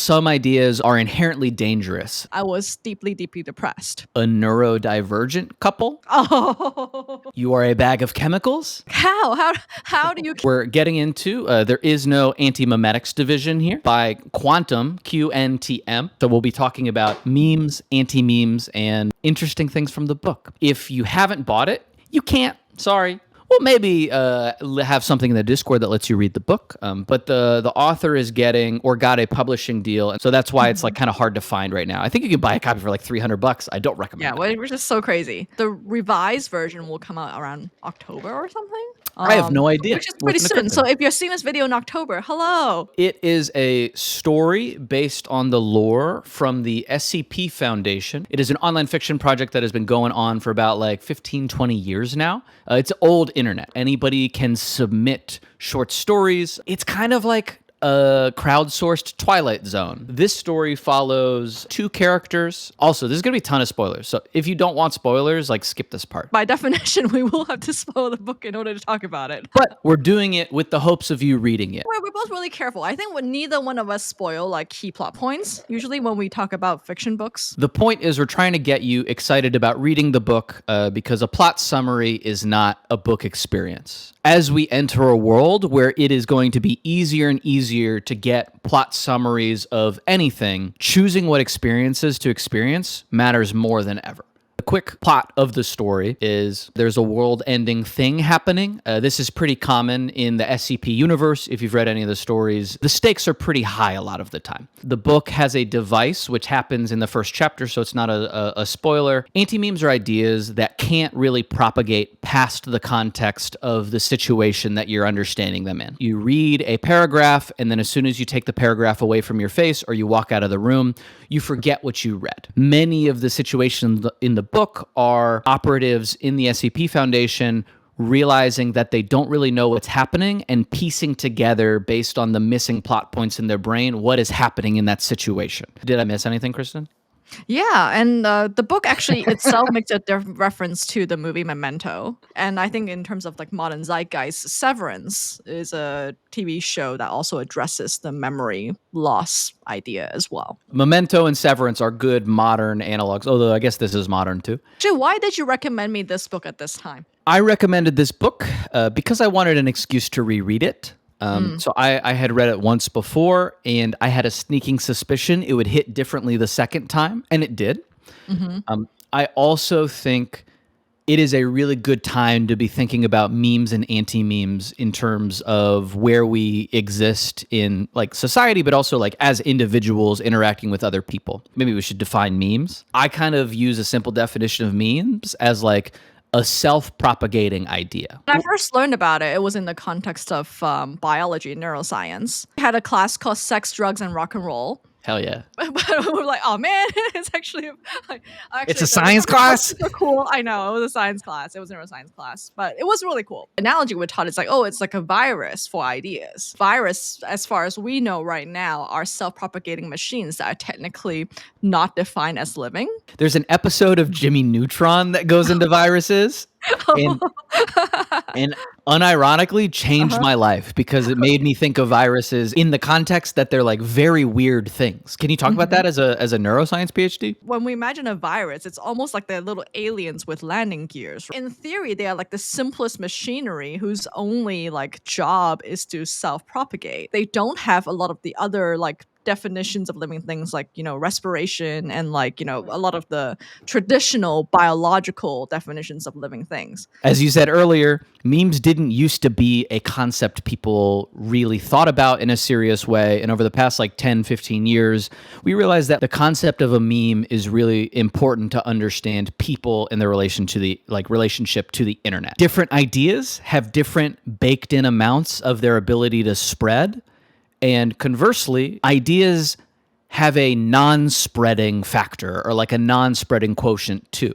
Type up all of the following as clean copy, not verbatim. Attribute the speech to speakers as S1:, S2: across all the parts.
S1: some ideas are inherently dangerous.
S2: I was deeply, deeply depressed.
S1: A neurodivergent couple?
S2: Oh,
S1: You are a bag of chemicals?
S2: how do you?
S1: We're getting into, there is no Antimemetics Division here by Quantum, QNTM. So we'll be talking about memes, anti-memes, and interesting things from the book. If you haven't bought it, you can't. Sorry. Well, maybe have something in the Discord that lets you read the book. But the author is getting or got a publishing deal, and so that's why it's like kind of hard to find right now. I think you can buy a copy for like $300. I don't recommend it.
S2: Yeah, which is so crazy. The revised version will come out around October or something.
S1: I have no idea.
S2: Which is pretty soon. So if you're seeing this video in October, hello.
S1: It is a story based on the lore from the SCP Foundation. It is an online fiction project that has been going on for about like 15, 20 years now. It's old internet. Anybody can submit short stories. It's kind of like a crowdsourced Twilight Zone. This story follows two characters. Also, there's going to be a ton of spoilers. So if you don't want spoilers, like skip this part.
S2: By definition, we will have to spoil the book in order to talk about it.
S1: But we're doing it with the hopes of you reading it.
S2: We're both really careful. I think neither one of us spoil like key plot points, usually when we talk about fiction books.
S1: The point is we're trying to get you excited about reading the book because a plot summary is not a book experience. As we enter a world where it is going to be easier and easier to get plot summaries of anything, choosing what experiences to experience matters more than ever. The quick plot of the story is there's a world-ending thing happening. This is pretty common in the SCP universe. If you've read any of the stories, the stakes are pretty high a lot of the time. The book has a device, which happens in the first chapter, so it's not a spoiler. Anti-memes are ideas that can't really propagate past the context of the situation that you're understanding them in. You read a paragraph, and then as soon as you take the paragraph away from your face or you walk out of the room, you forget what you read. Many of the situations in the book are operatives in the SCP Foundation realizing that they don't really know what's happening and piecing together based on the missing plot points in their brain what is happening in that situation. Did I miss anything, Christin?
S2: Yeah, and the book actually itself makes a reference to the movie Memento. And I think in terms of like modern zeitgeist, Severance is a TV show that also addresses the memory loss idea as well.
S1: Memento and Severance are good modern analogs, although I guess this is modern too.
S2: Actually, why did you recommend me this book at this time?
S1: I recommended this book because I wanted an excuse to reread it. So I had read it once before, and I had a sneaking suspicion it would hit differently the second time, and it did. I also think it is a really good time to be thinking about memes and anti-memes in terms of where we exist in like society, but also like as individuals interacting with other people. Maybe we should define memes. I kind of use a simple definition of memes as like a self-propagating idea.
S2: When I first learned about it, it was in the context of biology and neuroscience. I had a class called Sex, Drugs, and Rock and Roll.
S1: Hell yeah.
S2: But we're like, oh man, it's actually
S1: it's a science class?
S2: Super cool. I know, it was a science class. It was a neuroscience class, but it was really cool. Analogy we taught is like, oh, it's like a virus for ideas. Virus, as far as we know right now, are self-propagating machines that are technically not defined as living.
S1: There's an episode of Jimmy Neutron that goes into viruses. And unironically changed my life because it made me think of viruses in the context that they're like very weird things. Can you talk about that as a neuroscience PhD?
S2: When we imagine a virus, it's almost like they're little aliens with landing gears. In theory, they are like the simplest machinery whose only like job is to self-propagate. They don't have a lot of the other like definitions of living things like, you know, respiration and like, you know, a lot of the traditional biological definitions of living things.
S1: As you said earlier, memes didn't used to be a concept people really thought about in a serious way. And over the past like 10, 15 years, we realized that the concept of a meme is really important to understand people and their relationship to the internet. Different ideas have different baked in amounts of their ability to spread. And conversely, ideas have a non-spreading factor or like a non-spreading quotient too.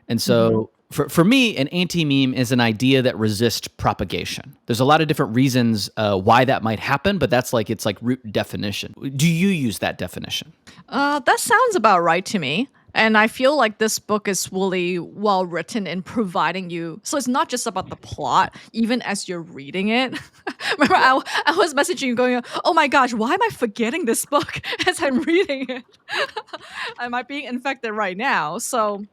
S1: And so for me, an anti-meme is an idea that resists propagation. There's a lot of different reasons why that might happen, but that's like, it's like root definition. Do you use that definition?
S2: That sounds about right to me. And I feel like this book is really well written in providing you. So it's not just about the plot, even as you're reading it. Remember, I was messaging you going, oh my gosh, why am I forgetting this book as I'm reading it? Am I being infected right now? So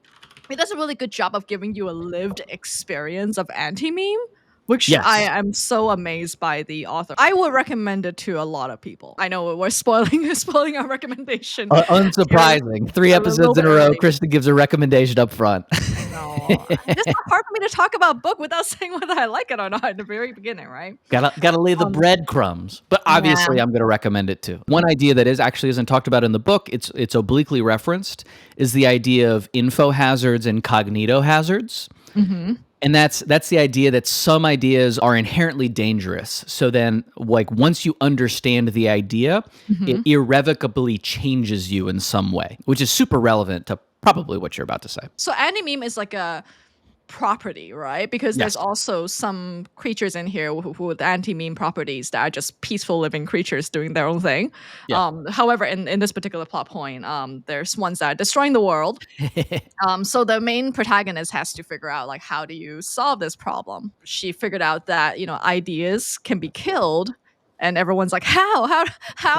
S2: it does a really good job of giving you a lived experience of anti-meme, which I
S1: Yes.
S2: am so amazed by the author. I would recommend it to a lot of people. I know we're spoiling spoiling our recommendation here
S1: Unsurprising. Three
S2: a little
S1: episodes
S2: bit
S1: in a row,
S2: early.
S1: Christin gives a recommendation up front.
S2: No, this is hard for me to talk about book without saying whether I like it or not at the very beginning, right?
S1: Gotta lay the
S2: Um,
S1: breadcrumbs, but
S2: yeah.
S1: obviously I'm gonna recommend it too. One idea that isn't talked about in the book, it's obliquely referenced, is the idea of info hazards and cognito hazards.
S2: Mhm.
S1: And that's the idea that some ideas are inherently dangerous. So then, like, once you understand the idea, it
S2: Mhm.
S1: irrevocably changes you in some way, which is super relevant to probably what you're about to say.
S2: So anti-meme is like a property, right? Because
S1: Yes.
S2: there's also some creatures in here who with anti-meme properties that are just peaceful living creatures doing their own thing.
S1: Yeah.
S2: However, in this particular plot point, there's ones that are destroying the world. So the main protagonist has to figure out like how do you solve this problem. She figured out that ideas can be killed, and everyone's like, how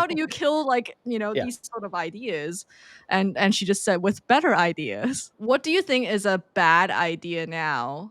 S2: do you kill like
S1: Yeah.
S2: these sort of ideas? And she just said with better ideas. What do you think is a bad idea now?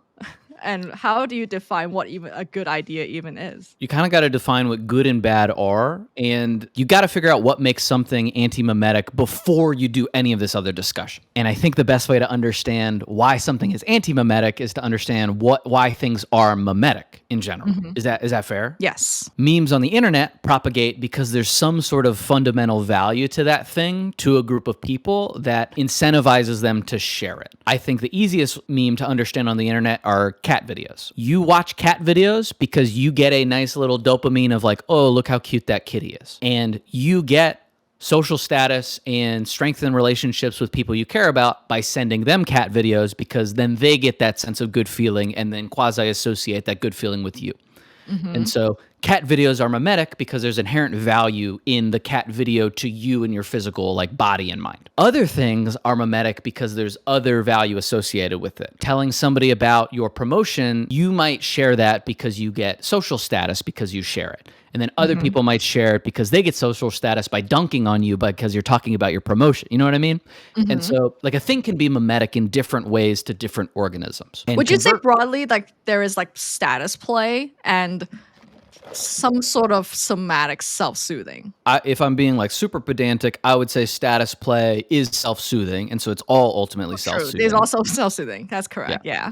S2: And how do you define what even a good idea even is?
S1: You kind of got to define what good and bad are, and you got to figure out what makes something anti-memetic before you do any of this other discussion. And I think the best way to understand why something is anti-memetic is to understand why things are memetic in general. Is that fair?
S2: Yes.
S1: Memes on the internet propagate because there's some sort of fundamental value to that thing to a group of people that incentivizes them to share it. I think the easiest meme to understand on the internet are cat videos. You watch cat videos because you get a nice little dopamine of like, oh, look how cute that kitty is. And you get social status and strengthen relationships with people you care about by sending them cat videos because then they get that sense of good feeling and then quasi associate that good feeling with you. And so cat videos are memetic because there's inherent value in the cat video to you and your physical like body and mind. Other things are memetic because there's other value associated with it. Telling somebody about your promotion, you might share that because you get social status because you share it. And then other people might share it because they get social status by dunking on you because you're talking about your promotion. You know what I mean? And so like a thing can be memetic in different ways to different organisms. And
S2: Would you say broadly like there is like status play and some sort of somatic self-soothing?
S1: if I'm being like super pedantic, I would say status play is self-soothing, and so it's all ultimately
S2: True. There's
S1: self-soothing.
S2: also self-soothing. That's
S1: Yeah.
S2: correct. Yeah.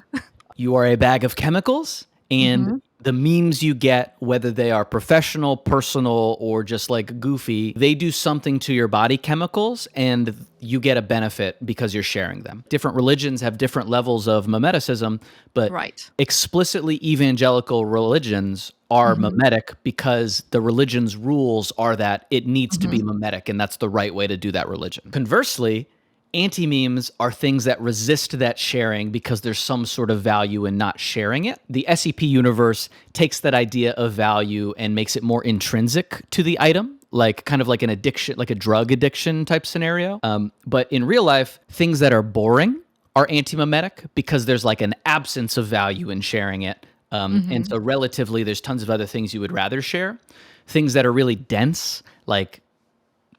S1: You are a bag of chemicals, and
S2: Mhm.
S1: the memes you get, whether they are professional, personal, or just like goofy, they do something to your body chemicals, and you get a benefit because you're sharing them. Different religions have different levels of memeticism, but
S2: Right.
S1: explicitly evangelical religions are memetic because the religion's rules are that it needs to be memetic, and that's the right way to do that religion. Conversely, anti-memes are things that resist that sharing because there's some sort of value in not sharing it. The SCP universe takes that idea of value and makes it more intrinsic to the item, like kind of like an addiction, like a drug addiction type scenario. But in real life, things that are boring are anti-memetic because there's like an absence of value in sharing it. And so relatively, there's tons of other things you would rather share. Things that are really dense, like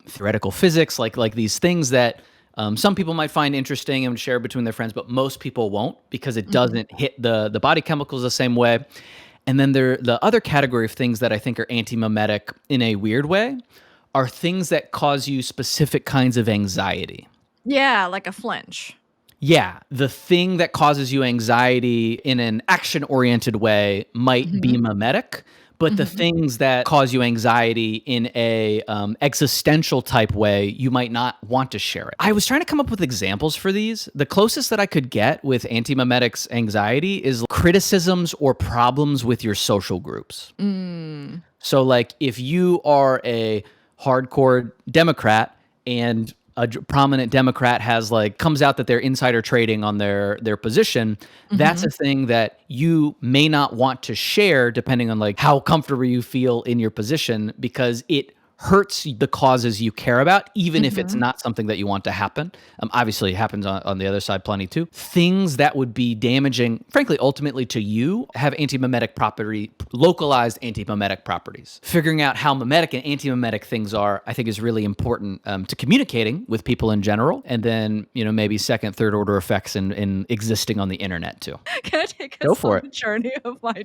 S1: theoretical physics, like these things that some people might find interesting and share between their friends, but most people won't because it doesn't hit the body chemicals the same way. And then the other category of things that I think are anti-memetic in a weird way are things that cause you specific kinds of anxiety.
S2: Yeah, like a flinch.
S1: Yeah, the thing that causes you anxiety in an action-oriented way might be memetic, but the things that cause you anxiety in a existential type way, you might not want to share it. I was trying to come up with examples for these. The closest that I could get with anti-memetics anxiety is criticisms or problems with your social groups. So like if you are a hardcore Democrat and a prominent Democrat has like comes out that they're insider trading on their position, that's a thing that you may not want to share depending on like how comfortable you feel in your position because it hurts the causes you care about, even if it's
S2: Mhm.
S1: not something that you want to happen. Obviously, it happens on the other side plenty too. Things that would be damaging, frankly, ultimately to you, have localized antimemetic properties. Figuring out how memetic and antimemetic things are, I think, is really important to communicating with people in general, and then maybe second, third order effects in existing on the internet too.
S2: Can I take
S1: Go
S2: us
S1: for
S2: on
S1: it.
S2: a journey of my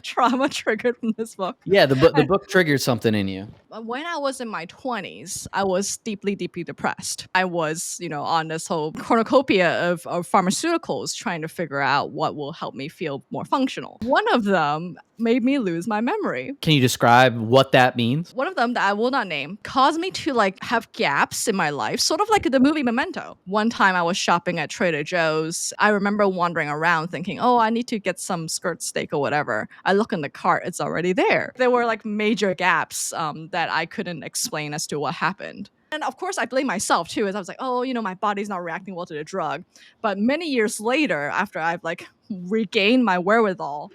S2: trauma triggered from this book?
S1: Yeah, the book triggered something in you.
S2: When I was in my 20s, I was deeply, deeply depressed. I was, on this whole cornucopia of pharmaceuticals trying to figure out what will help me feel more functional. One of them made me lose my memory.
S1: Can you describe what that means?
S2: One of them that I will not name caused me to have gaps in my life, sort of like the movie Memento. One time I was shopping at Trader Joe's. I remember wandering around thinking, oh, I need to get some skirt steak or whatever. I look in the cart, it's already there. There were major gaps that I couldn't explain as to what happened. And of course, I blame myself too, as I was like, oh, my body's not reacting well to the drug. But many years later, after I've regained my wherewithal,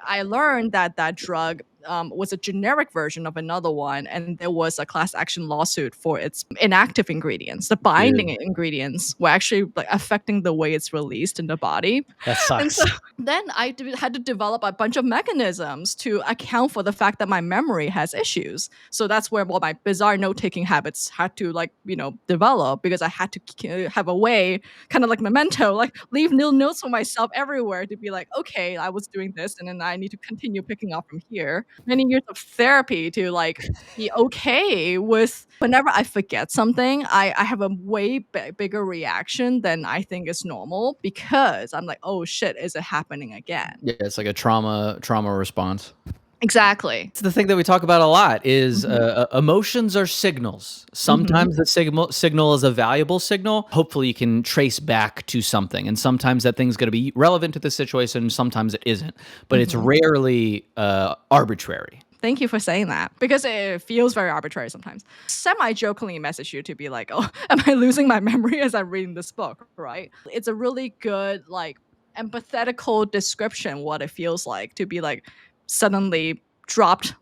S2: I learned that that drug was a generic version of another one, and there was a class action lawsuit for its inactive ingredients. The binding
S1: Dude,
S2: ingredients were actually affecting the way it's released in the body.
S1: that
S2: And so
S1: sucks.
S2: then had to develop a bunch of mechanisms to account for the fact that my memory has issues. So that's where my bizarre note-taking habits had to develop, because I had to have a way, kind of like Memento, leave little notes for myself everywhere to be like, okay, I was doing this, and then I need to continue picking up from here. Many years of therapy to be okay with whenever I forget something, I have a way bigger reaction than I think is normal, because I'm like, oh shit, is it happening again?
S1: Yeah, it's like a trauma response.
S2: Exactly.
S1: It's the thing that we talk about a lot is
S2: Mhm.
S1: emotions are signals.
S2: Mhm.
S1: Sometimes the signal is a valuable signal. Hopefully, you can trace back to something, and sometimes that thing's going to be relevant to the situation. Sometimes it isn't, but it's
S2: Mhm.
S1: rarely arbitrary.
S2: Thank you for saying that, because it feels very arbitrary sometimes. Semi-jokingly message you to be like, "Oh, am I losing my memory as I'm reading this book?" Right? It's a really good empathetical description what it feels like to be suddenly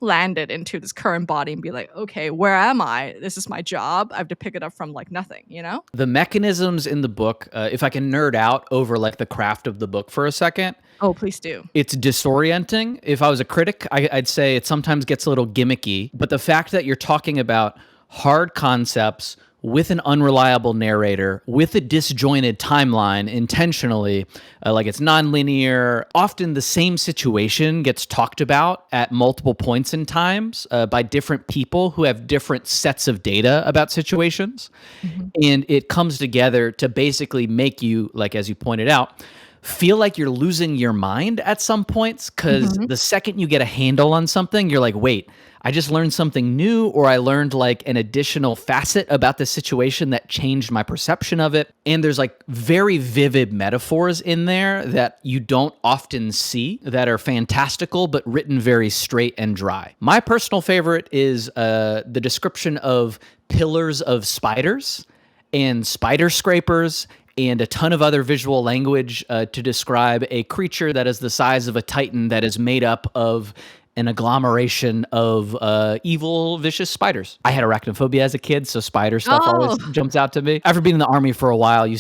S2: landed into this current body and be like, "Okay, where am I? This is my job. I have to pick it up from nothing." You know?
S1: The mechanisms in the book, if I can nerd out over the craft of the book for a second,
S2: Oh, please do.
S1: it's disorienting. If I was a critic, I'd say it sometimes gets a little gimmicky. But the fact that you're talking about hard concepts with an unreliable narrator, with a disjointed timeline intentionally, it's nonlinear. Often the same situation gets talked about at multiple points in times by different people who have different sets of data about situations.
S2: Mhm.
S1: And it comes together to basically make you, as you pointed out, feel like you're losing your mind at some points, because
S2: Mhm.
S1: the second you get a handle on something, you're like, wait, I just learned something new, or I learned an additional facet about the situation that changed my perception of it. And there's very vivid metaphors in there that you don't often see that are fantastical, but written very straight and dry. My personal favorite is the description of pillars of spiders and spider scrapers and a ton of other visual language to describe a creature that is the size of a titan that is made up of an agglomeration of evil, vicious spiders. I had arachnophobia as a kid, so spider stuff always
S2: Oh,
S1: jumps out to me. After being in the army for a while, you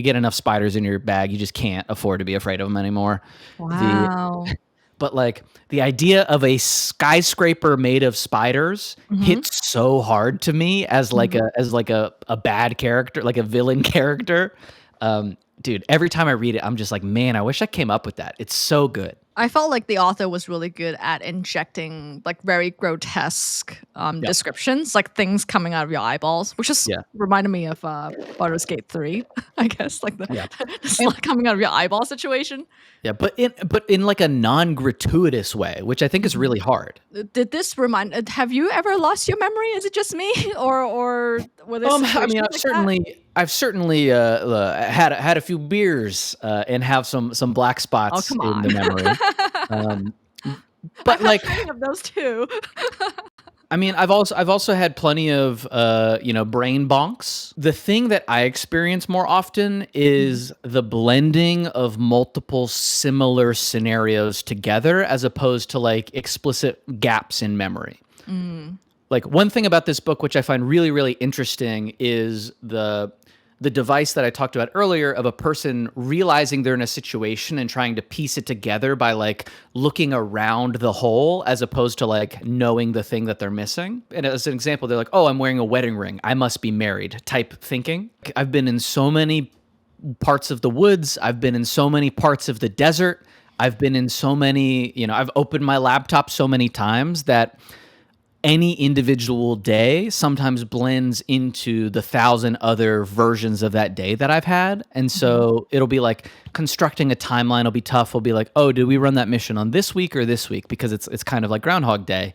S1: get enough spiders in your bag, you just can't afford to be afraid of them anymore. The
S2: wow.
S1: but the idea of a skyscraper made of spiders
S2: Mhm.
S1: hits so hard to me as
S2: Mhm.
S1: a bad character, like a villain character. Dude, every time I read it, I'm just like, man, I wish I came up with that. It's so good.
S2: I felt like the author was really good at injecting very grotesque
S1: Yep.
S2: descriptions, like things coming out of your eyeballs, which just
S1: Yeah.
S2: reminded me of Baldur's Gate 3, I guess,
S1: Yeah.
S2: the
S1: And
S2: slug coming out of your eyeball situation.
S1: yeah, but in a non-gratuitous way, which I think is
S2: Mhm.
S1: really hard.
S2: Did this remind? Have you ever lost your memory? Is it just me, or were there
S1: I mean,
S2: situations like that?
S1: I've certainly had a few beers and have some black
S2: Oh,
S1: spots
S2: come
S1: in
S2: on!
S1: the memory. Um,
S2: I've
S1: but
S2: had plenty of those too.
S1: I mean, I've also had plenty of brain bonks. The thing that I experience more often
S2: Mhm.
S1: is the blending of multiple similar scenarios together, as opposed to explicit gaps in memory.
S2: Mm.
S1: Like one thing about this book, which I find really, really interesting, is the device that I talked about earlier of a person realizing they're in a situation and trying to piece it together by like looking around the whole as opposed to like knowing the thing that they're missing. And as an example, they're like, oh, I'm wearing a wedding ring, I must be married type thinking. I've been in so many parts of the woods. I've been in so many parts of the desert. I've been in so many, I've opened my laptop so many times that any individual day sometimes blends into the 1,000 other versions of that day that I've had. And so it'll be like constructing a timeline will be tough. We'll be like, oh, did we run that mission on this week or this week? Because it's kind of like Groundhog Day.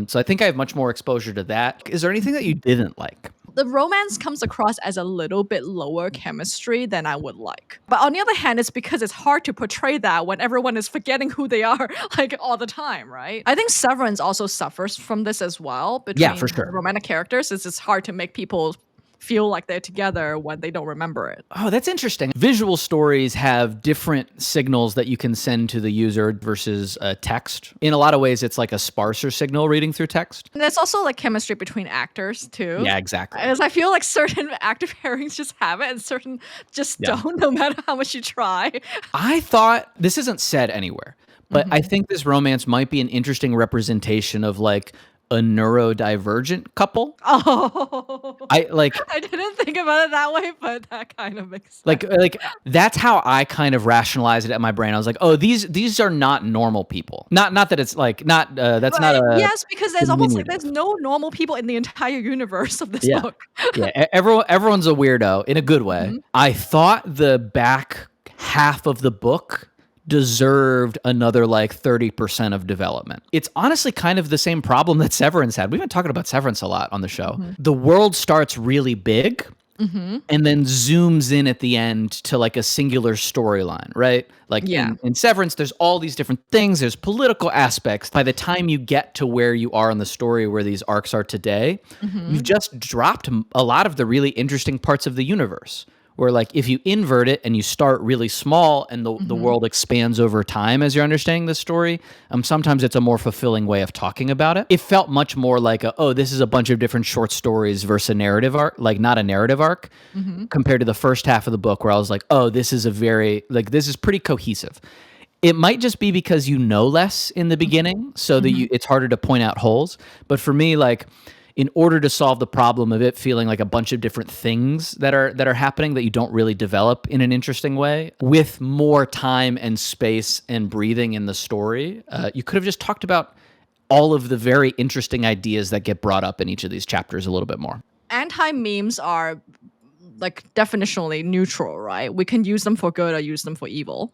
S1: So I think I have much more exposure to that. Is there anything that you didn't like?
S2: The romance comes across as a little bit lower chemistry than I would like. But on the other hand, it's because it's hard to portray that when everyone is forgetting who they are like all the time, right? I think Severance also suffers from this as well
S1: Yeah,
S2: between
S1: for sure.
S2: the romantic characters. It's hard to make people feel like they're together when they don't remember it.
S1: Oh, that's interesting. Visual stories have different signals that you can send to the user versus text. In a lot of ways, it's like a sparser signal reading through text.
S2: And there's also like chemistry between actors too.
S1: Yeah, exactly.
S2: As I feel like certain active pairings just have it and certain just don't, no matter how much you try.
S1: I thought, this isn't said anywhere, but I think this romance might be an interesting representation of like a neurodivergent couple.
S2: Oh,
S1: I like
S2: I didn't think about it that way, but that kind of makes sense.
S1: like that's how I kind of rationalized it in my brain. I was like, oh, these are not normal people. Not that it's like not that's not a
S2: yes, because there's almost like
S1: diminutive.
S2: there's no normal people in the entire universe of this
S1: Yeah.
S2: book.
S1: Everyone's a weirdo in a good way. I thought the back half of the book deserved another like 30% of development. It's honestly kind of the same problem that Severance had. We've been talking about Severance a lot on the show. The world starts really big and then zooms in at the end to like a singular storyline, right? Like
S2: Yeah.
S1: in Severance, there's all these different things. There's political aspects. By the time you get to where you are in the story, where these arcs are today, you've just dropped a lot of the really interesting parts of the universe. Where like if you invert it and you start really small and the world expands over time as you're understanding the story, sometimes it's a more fulfilling way of talking about it. It felt much more like this is a bunch of different short stories versus a narrative arc, like not a narrative arc, compared to the first half of the book where I was like, oh, this is this is pretty cohesive. It might just be because you know less in the beginning, so that it's harder to point out holes. But for me, like, in order to solve the problem of it feeling like a bunch of different things that are happening that you don't really develop in an interesting way, with more time and space and breathing in the story, you could have just talked about all of the very interesting ideas that get brought up in each of these chapters a little bit more.
S2: Anti-memes are like definitionally neutral, right? We can use them for good or use them for evil.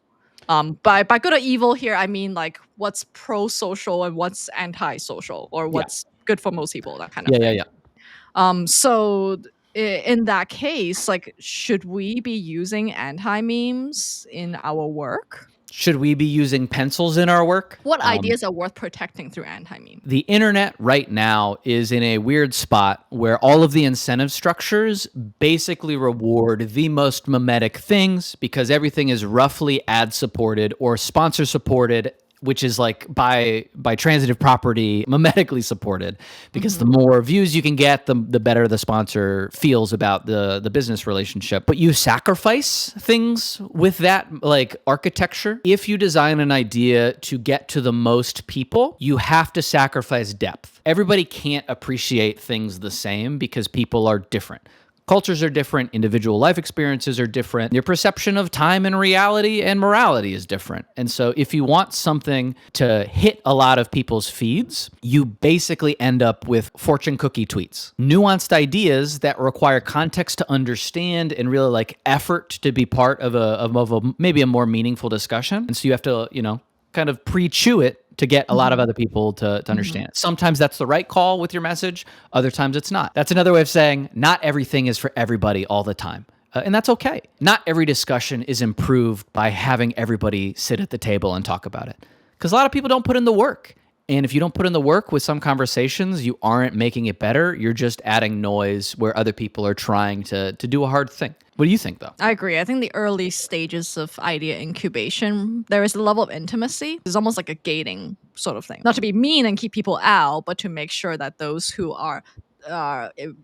S2: By good or evil here, I mean like what's pro-social and what's anti-social, or what's good for most people, that kind of thing. So in that case, like, should we be using anti-memes in our work?
S1: Should we be using pencils in our work?
S2: What ideas are worth protecting through anti-meme?
S1: The internet right now is in a weird spot where all of the incentive structures basically reward the most memetic things because everything is roughly ad supported or sponsor supported, which is like by transitive property memetically supported, because the more views you can get, the better the sponsor feels about the business relationship. But you sacrifice things with that like architecture. If you design an idea to get to the most people, you have to sacrifice depth. Everybody can't appreciate things the same because people are different. Cultures are different, individual life experiences are different, your perception of time and reality and morality is different. And so if you want something to hit a lot of people's feeds, you basically end up with fortune cookie tweets. Nuanced ideas that require context to understand and really like effort to be part of maybe a more meaningful discussion. And so you have to, kind of pre-chew it to get a lot of other people to understand it. Sometimes that's the right call with your message. Other times it's not. That's another way of saying not everything is for everybody all the time. And that's okay. Not every discussion is improved by having everybody sit at the table and talk about it. Because a lot of people don't put in the work. And if you don't put in the work with some conversations, you aren't making it better. You're just adding noise where other people are trying to do a hard thing. What do you think, though?
S2: I agree. I think the early stages of idea incubation, there is a level of intimacy. It's almost like a gating sort of thing. Not to be mean and keep people out, but to make sure that those who are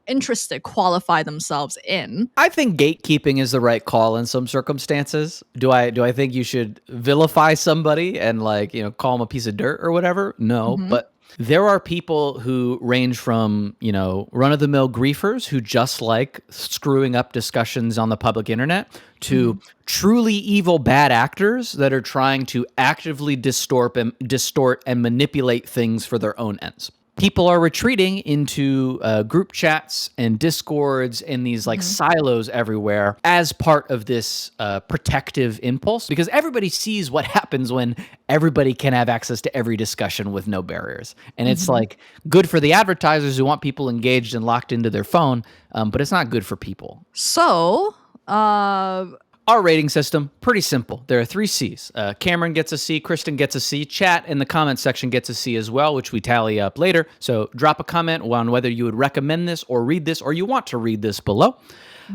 S2: interested qualify themselves in.
S1: I think gatekeeping is the right call in some circumstances. Do I think you should vilify somebody and call them a piece of dirt or whatever? No, but there are people who range from, run-of-the-mill griefers who just like screwing up discussions on the public internet to truly evil bad actors that are trying to actively distort and manipulate things for their own ends. People are retreating into group chats and discords and these silos everywhere as part of this protective impulse, because everybody sees what happens when everybody can have access to every discussion with no barriers. And it's good for the advertisers who want people engaged and locked into their phone, but it's not good for people.
S2: So,
S1: Our rating system, pretty simple. There are 3 C's. Cameron gets a C, Christin gets a C, chat in the comments section gets a C as well, which we tally up later. So drop a comment on whether you would recommend this or read this, or you want to read this below.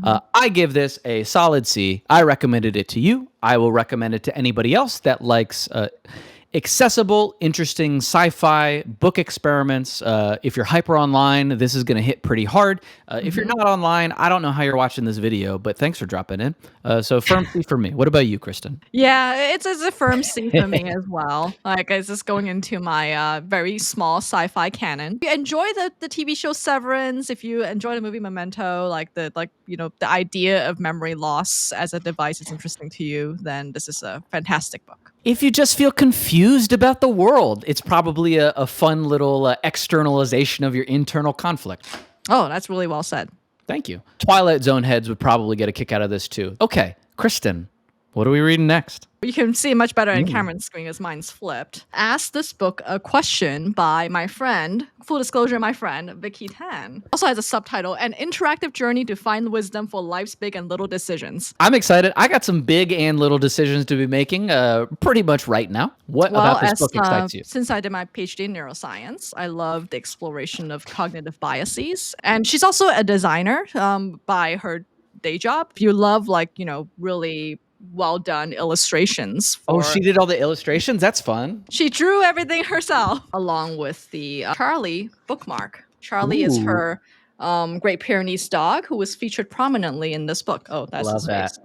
S1: I give this a solid C. I recommended it to you. I will recommend it to anybody else that likes accessible, interesting sci-fi book experiments. If you're hyper online, this is going to hit pretty hard. If you're not online, I don't know how you're watching this video, but thanks for dropping in. So firm C for me. What about you, Christin?
S2: yeah, it's a firm C for me as well. Like, it's just going into my very small sci-fi canon. If you enjoy the TV show Severance, if you enjoy the movie Memento, the idea of memory loss as a device is interesting to you, then this is a fantastic book.
S1: If you just feel confused about the world, it's probably a fun little externalization of your internal conflict.
S2: Oh, that's really well said.
S1: Thank you. Twilight Zone heads would probably get a kick out of this too. Okay, Christin, what are we reading next?
S2: You can see it much better in Cameron's screen as mine's flipped. Ask this book a question by my friend, full disclosure, my friend, Vicky Tan. Also has a subtitle, An Interactive Journey to Find Wisdom for Life's Big and Little Decisions.
S1: I'm excited. I got some big and little decisions to be making pretty much right now. What about this book excites you?
S2: Since I did my PhD in neuroscience, I love the exploration of cognitive biases. And she's also a designer by her day job. If you love really well done illustrations.
S1: She did all the illustrations? That's fun.
S2: She drew everything herself, along with the Charlie bookmark. Charlie is her Great Pyrenees dog, who was featured prominently in this book. Oh, that's
S1: Love
S2: his face.
S1: that.